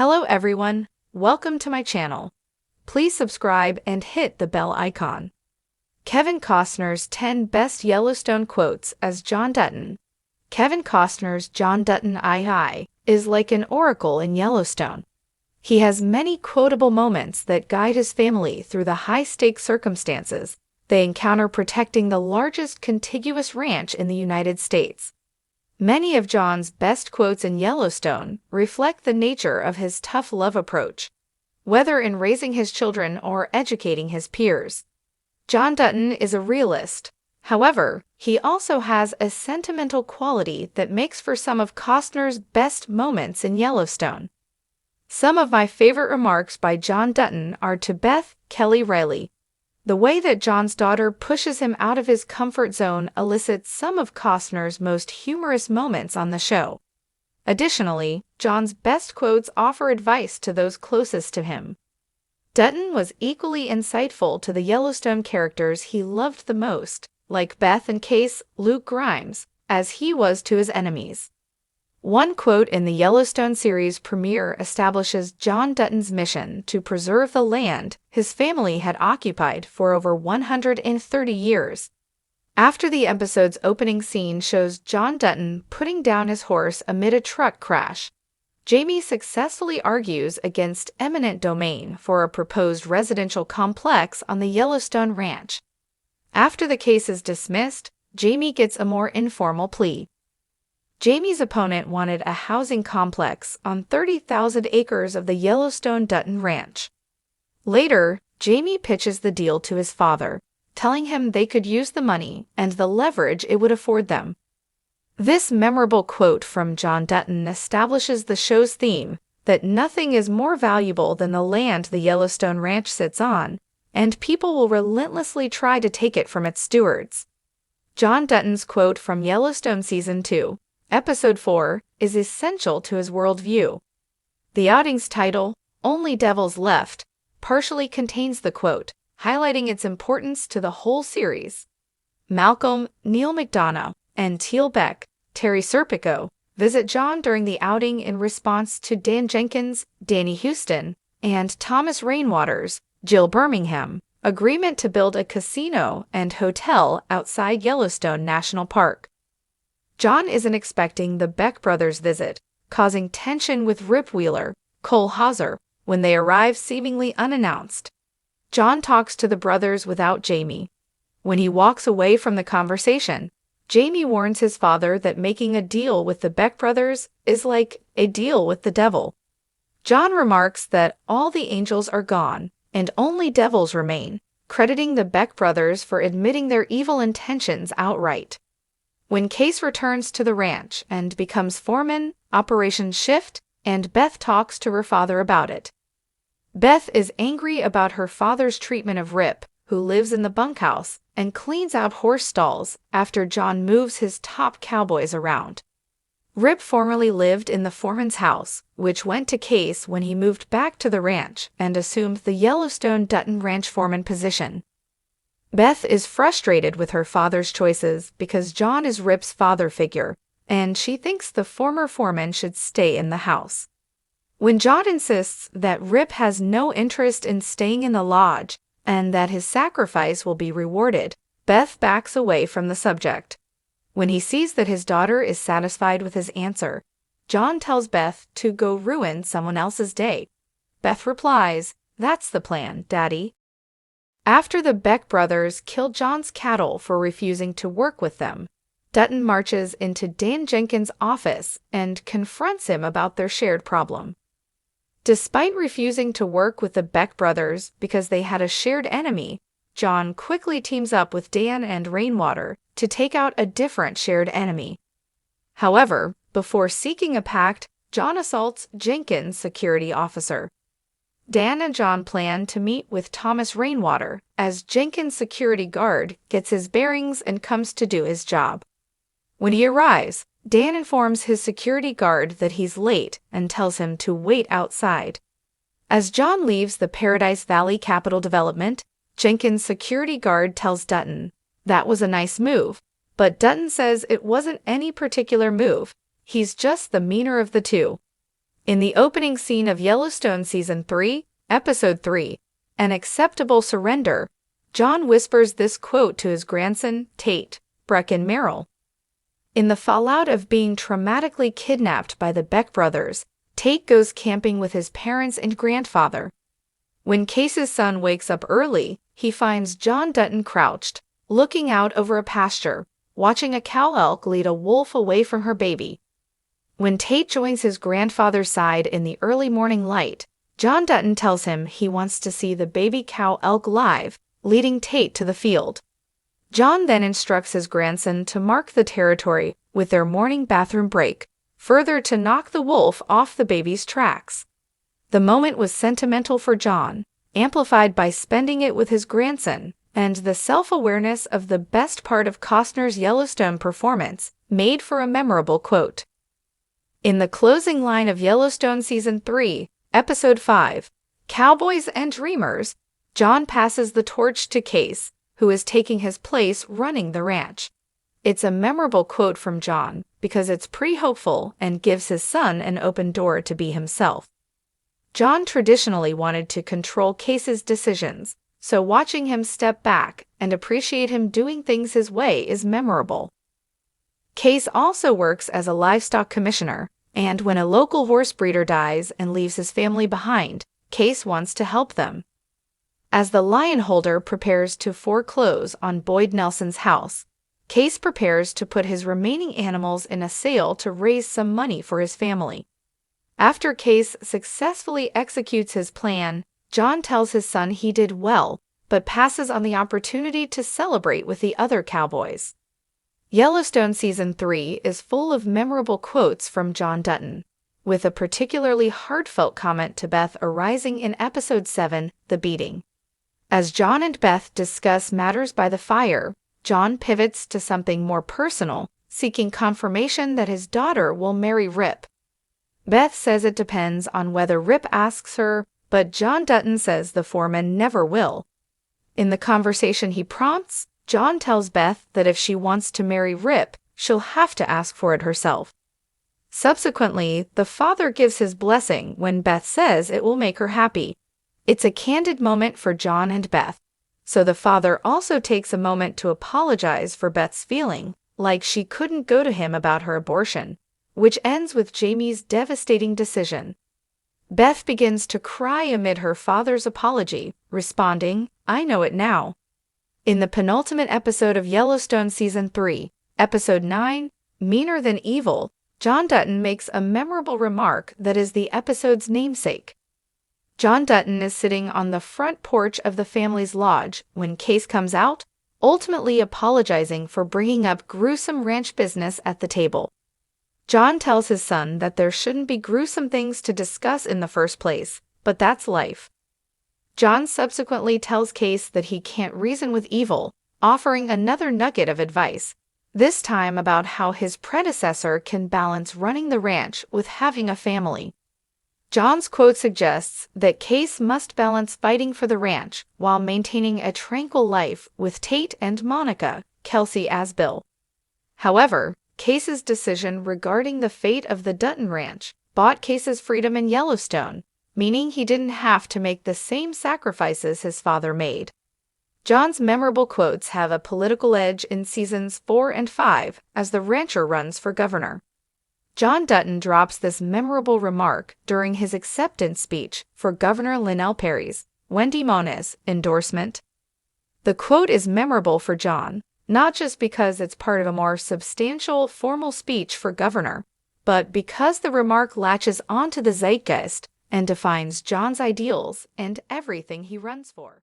Hello everyone, welcome to my channel. Please subscribe and hit the bell icon. Kevin Costner's 10 Best Yellowstone Quotes as John Dutton. Kevin Costner's John Dutton II is like an oracle in Yellowstone. He has many quotable moments that guide his family through the high-stakes circumstances they encounter protecting the largest contiguous ranch in the United States. Many of John's best quotes in Yellowstone reflect the nature of his tough love approach, whether in raising his children or educating his peers. John Dutton is a realist. However, he also has a sentimental quality that makes for some of Costner's best moments in Yellowstone. Some of my favorite remarks by John Dutton are to Beth Kelly Riley. The way that John's daughter pushes him out of his comfort zone elicits some of Costner's most humorous moments on the show. Additionally, John's best quotes offer advice to those closest to him. Dutton was equally insightful to the Yellowstone characters he loved the most, like Beth and Case Luke Grimes, as he was to his enemies. One quote in the Yellowstone series premiere establishes John Dutton's mission to preserve the land his family had occupied for over 130 years. After the episode's opening scene shows John Dutton putting down his horse amid a truck crash, Jamie successfully argues against eminent domain for a proposed residential complex on the Yellowstone ranch. After the case is dismissed, Jamie gets a more informal plea. Jamie's opponent wanted a housing complex on 30,000 acres of the Yellowstone Dutton Ranch. Later, Jamie pitches the deal to his father, telling him they could use the money and the leverage it would afford them. This memorable quote from John Dutton establishes the show's theme that nothing is more valuable than the land the Yellowstone Ranch sits on, and people will relentlessly try to take it from its stewards. John Dutton's quote from Yellowstone Season 2, Episode 4, is essential to his worldview. The outing's title, Only Devils Left, partially contains the quote, highlighting its importance to the whole series. Malcolm, Neil McDonough, and Teal Beck, Terry Serpico, visit John during the outing in response to Dan Jenkins, Danny Houston, and Thomas Rainwater's, Jill Birmingham, agreement to build a casino and hotel outside Yellowstone National Park. John isn't expecting the Beck brothers' visit, causing tension with Rip Wheeler, Cole Hauser, when they arrive seemingly unannounced. John talks to the brothers without Jamie. When he walks away from the conversation, Jamie warns his father that making a deal with the Beck brothers is like a deal with the devil. John remarks that all the angels are gone and only devils remain, crediting the Beck brothers for admitting their evil intentions outright. When Case returns to the ranch and becomes foreman, operations shift, and Beth talks to her father about it. Beth is angry about her father's treatment of Rip, who lives in the bunkhouse and cleans out horse stalls after John moves his top cowboys around. Rip formerly lived in the foreman's house, which went to Case when he moved back to the ranch and assumed the Yellowstone Dutton ranch foreman position. Beth is frustrated with her father's choices because John is Rip's father figure, and she thinks the former foreman should stay in the house. When John insists that Rip has no interest in staying in the lodge and that his sacrifice will be rewarded, Beth backs away from the subject. When he sees that his daughter is satisfied with his answer, John tells Beth to go ruin someone else's day. Beth replies, "That's the plan, Daddy." After the Beck brothers kill John's cattle for refusing to work with them, Dutton marches into Dan Jenkins' office and confronts him about their shared problem. Despite refusing to work with the Beck brothers because they had a shared enemy, John quickly teams up with Dan and Rainwater to take out a different shared enemy. However, before seeking a pact, John assaults Jenkins' security officer. Dan and John plan to meet with Thomas Rainwater as Jenkins' security guard gets his bearings and comes to do his job. When he arrives, Dan informs his security guard that he's late and tells him to wait outside. As John leaves the Paradise Valley Capital Development, Jenkins' security guard tells Dutton, "That was a nice move," but Dutton says it wasn't any particular move, he's just the meaner of the two. In the opening scene of Yellowstone Season 3, Episode 3, An Acceptable Surrender, John whispers this quote to his grandson, Tate, Brecken Merrill. In the fallout of being traumatically kidnapped by the Beck brothers, Tate goes camping with his parents and grandfather. When Case's son wakes up early, he finds John Dutton crouched, looking out over a pasture, watching a cow elk lead a wolf away from her baby. When Tate joins his grandfather's side in the early morning light, John Dutton tells him he wants to see the baby cow elk live, leading Tate to the field. John then instructs his grandson to mark the territory with their morning bathroom break, further to knock the wolf off the baby's tracks. The moment was sentimental for John, amplified by spending it with his grandson, and the self-awareness of the best part of Costner's Yellowstone performance made for a memorable quote. In the closing line of Yellowstone Season 3, Episode 5, Cowboys and Dreamers, John passes the torch to Case, who is taking his place running the ranch. It's a memorable quote from John because it's pretty hopeful and gives his son an open door to be himself. John traditionally wanted to control Case's decisions, so watching him step back and appreciate him doing things his way is memorable. Case also works as a livestock commissioner, and when a local horse breeder dies and leaves his family behind, Case wants to help them. As the lionholder prepares to foreclose on Boyd Nelson's house, Case prepares to put his remaining animals in a sale to raise some money for his family. After Case successfully executes his plan, John tells his son he did well, but passes on the opportunity to celebrate with the other cowboys. Yellowstone Season 3 is full of memorable quotes from John Dutton, with a particularly heartfelt comment to Beth arising in Episode 7, The Beating. As John and Beth discuss matters by the fire, John pivots to something more personal, seeking confirmation that his daughter will marry Rip. Beth says it depends on whether Rip asks her, but John Dutton says the foreman never will. In the conversation he prompts, John tells Beth that if she wants to marry Rip, she'll have to ask for it herself. Subsequently, the father gives his blessing when Beth says it will make her happy. It's a candid moment for John and Beth, so the father also takes a moment to apologize for Beth's feeling like she couldn't go to him about her abortion, which ends with Jamie's devastating decision. Beth begins to cry amid her father's apology, responding, "I know it now." In the penultimate episode of Yellowstone Season 3, Episode 9, Meaner Than Evil, John Dutton makes a memorable remark that is the episode's namesake. John Dutton is sitting on the front porch of the family's lodge when Case comes out, ultimately apologizing for bringing up gruesome ranch business at the table. John tells his son that there shouldn't be gruesome things to discuss in the first place, but that's life. John subsequently tells Case that he can't reason with evil, offering another nugget of advice, this time about how his predecessor can balance running the ranch with having a family. John's quote suggests that Case must balance fighting for the ranch while maintaining a tranquil life with Tate and Monica, Kelsey as Bill. However, Case's decision regarding the fate of the Dutton Ranch bought Case's freedom in Yellowstone, meaning he didn't have to make the same sacrifices his father made. John's memorable quotes have a political edge in Seasons 4 and 5 as the rancher runs for governor. John Dutton drops this memorable remark during his acceptance speech for Governor Linnell Perry's Wendy Moniz endorsement. The quote is memorable for John, not just because it's part of a more substantial formal speech for governor, but because the remark latches onto the zeitgeist and defines John's ideals and everything he runs for.